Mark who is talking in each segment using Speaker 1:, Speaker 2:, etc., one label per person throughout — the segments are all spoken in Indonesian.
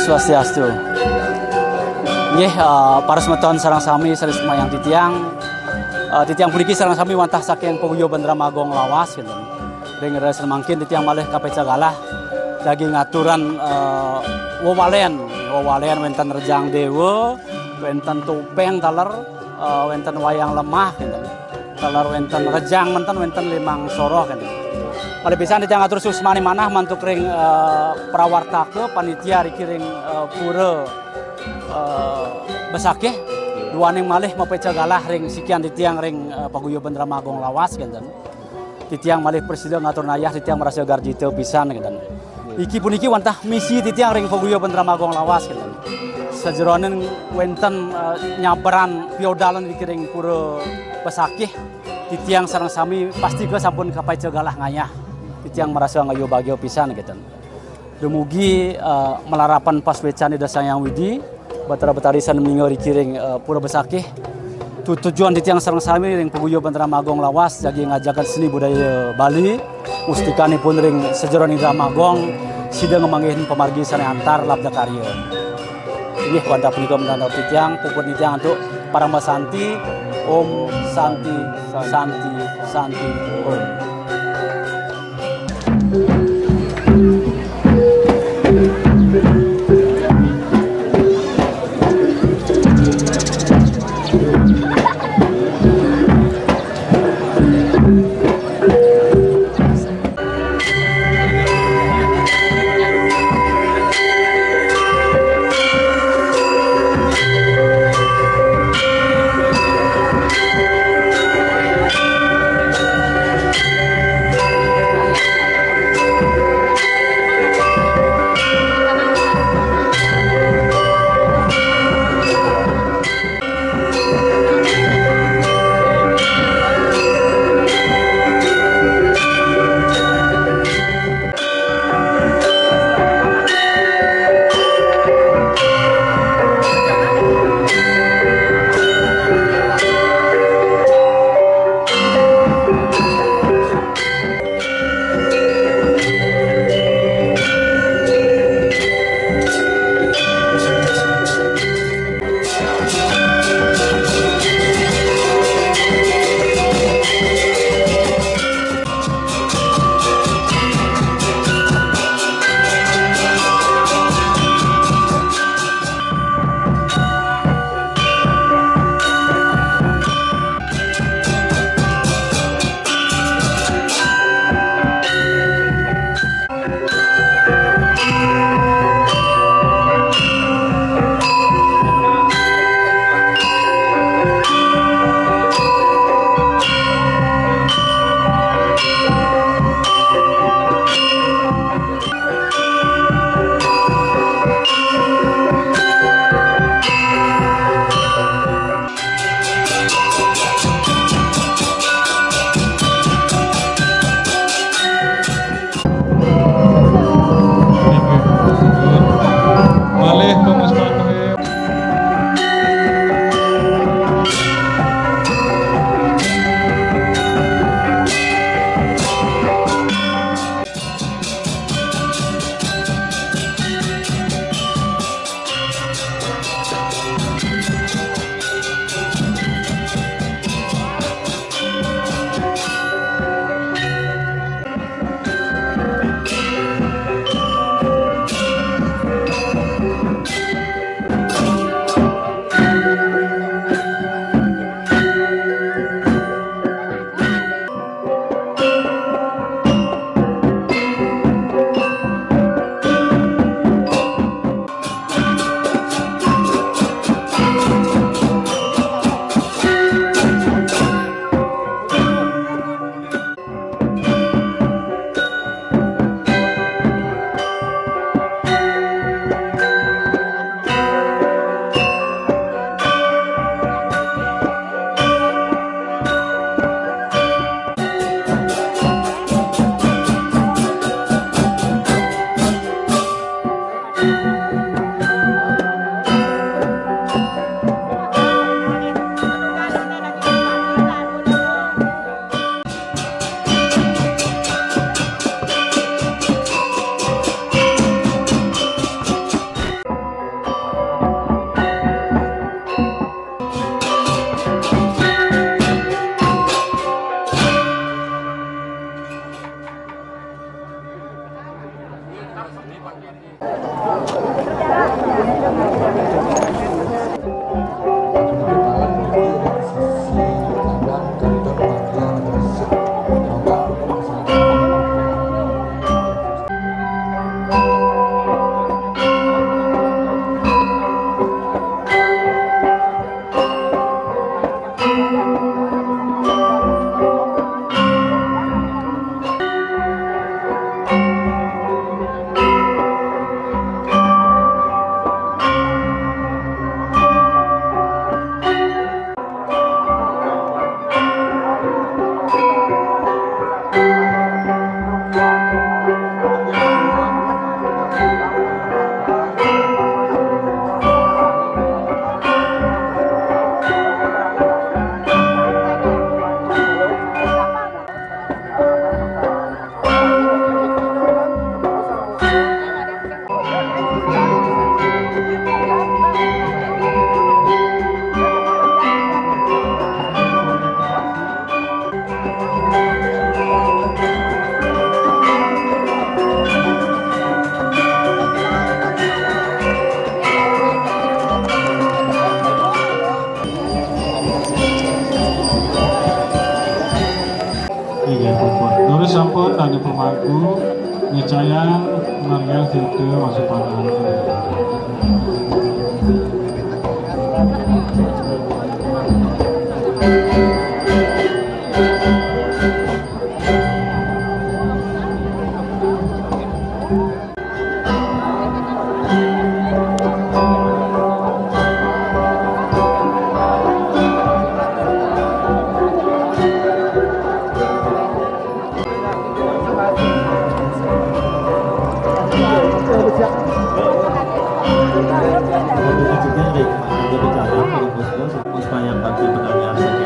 Speaker 1: Swastiastu. Nggih, para semeton sareng sami sanes mayang titiang. Titiang puniki sareng sami wantah saking paguyuban Dramagong lawas gitu. Ring resen mangkin titiang malih kapeca galah daging ngaturan wewalen wenten rejang dewa, wenten topeng taler, wenten wayang lemah gitu. Taler wenten rejang wenten limang soroh gitu. Pada pisan titiang ngatur susmani manah mantuk ring prawartake panitia riki ring pura besakeh duaning malih mapeca galah ring sikian titiang ring paguyuban Dramagong lawas gitu. Titiang malih presiden ngatur nayah titiang merasa garjite pisan gitu. Iki puniki wantah misi titiang ring paguyuban Dramagong lawas gitu. Sajeronen wenten nyabaran piodalan riki ring pura besakeh titiang sareng sami pasti ke sampun kapeca galah ngayah. Titiang merasa ngayu bagio pisan gitu. Dumugi melarapan paswecan di Desa Yang Widi Batara Betarisan meninggal kiring pura besakeh. Tujuan titiang sareng sami ring paguyuban Dramagong lawas jagi ngajakan seni budaya Bali. Mustikanipun ring sejeroning Dramagong sidang ngemanggihin pemargi sane antar labda karya. Ini wantah punika menandau titiang puput titiang untuk para Mbak Santi. Om Santi Santi Santi Om.
Speaker 2: Terus sampun tadi pemangku ngecayang Maria Situ Wasupanan.
Speaker 3: Supaya bagi pertanyaan saja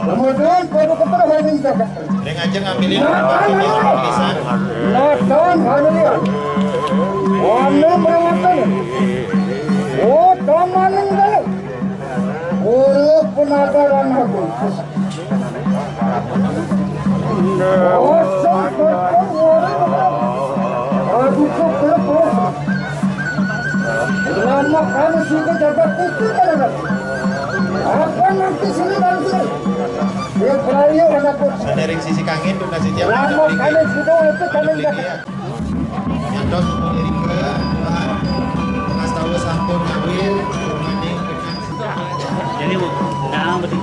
Speaker 3: Kemudian produk hari ini kita
Speaker 4: Reng aja ngambilin tulisan.
Speaker 3: Natan hanya warna perawatan. Oh, taman ini. Oh, penataran aku. Oh, sampai aku kepelepon. Lama kami sudah jaga kutu kan? Apa nanti sini nanti? Dia pelayu anak pun.
Speaker 4: Ada ring sisi kangin tuh nasi jam.
Speaker 3: Lama kami sudah itu kami jaga.
Speaker 4: Nyandot ring ke ngas tahu sampun ngambil maning
Speaker 1: Jadi nah betul.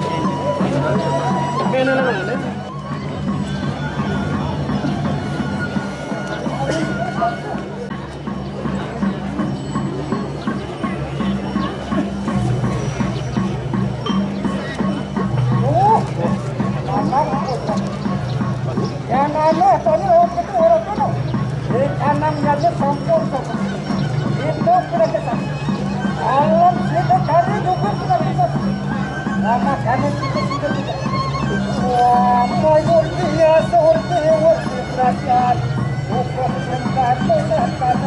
Speaker 3: Kanan kita sudah tidak. Wah, murti biasa, murti perasaan. Bukan kata-kata.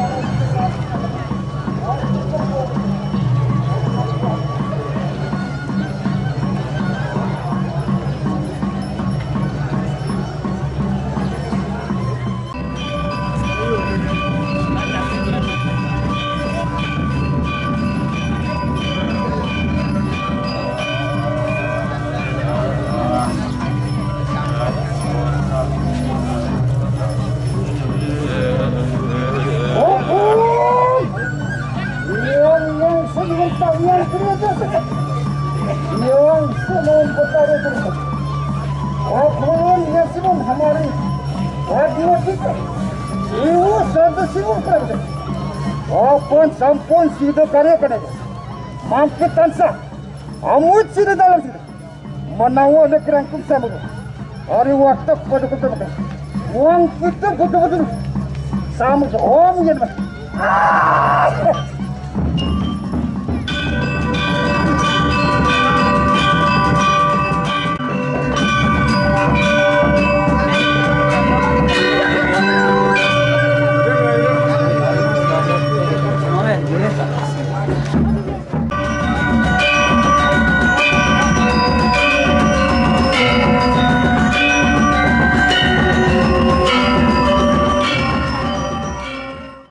Speaker 3: yang sebelum bertanya terus. Apapun yang sebelum हमारी radio kita, itu satu sebelum kerja. Apapun sampun sido karya kerja. Mampu tansa, amut sido dalam sido. Menawa lekerang kumsa muda. Hari waktu pada kita. Uang kita betul-betul sama om yang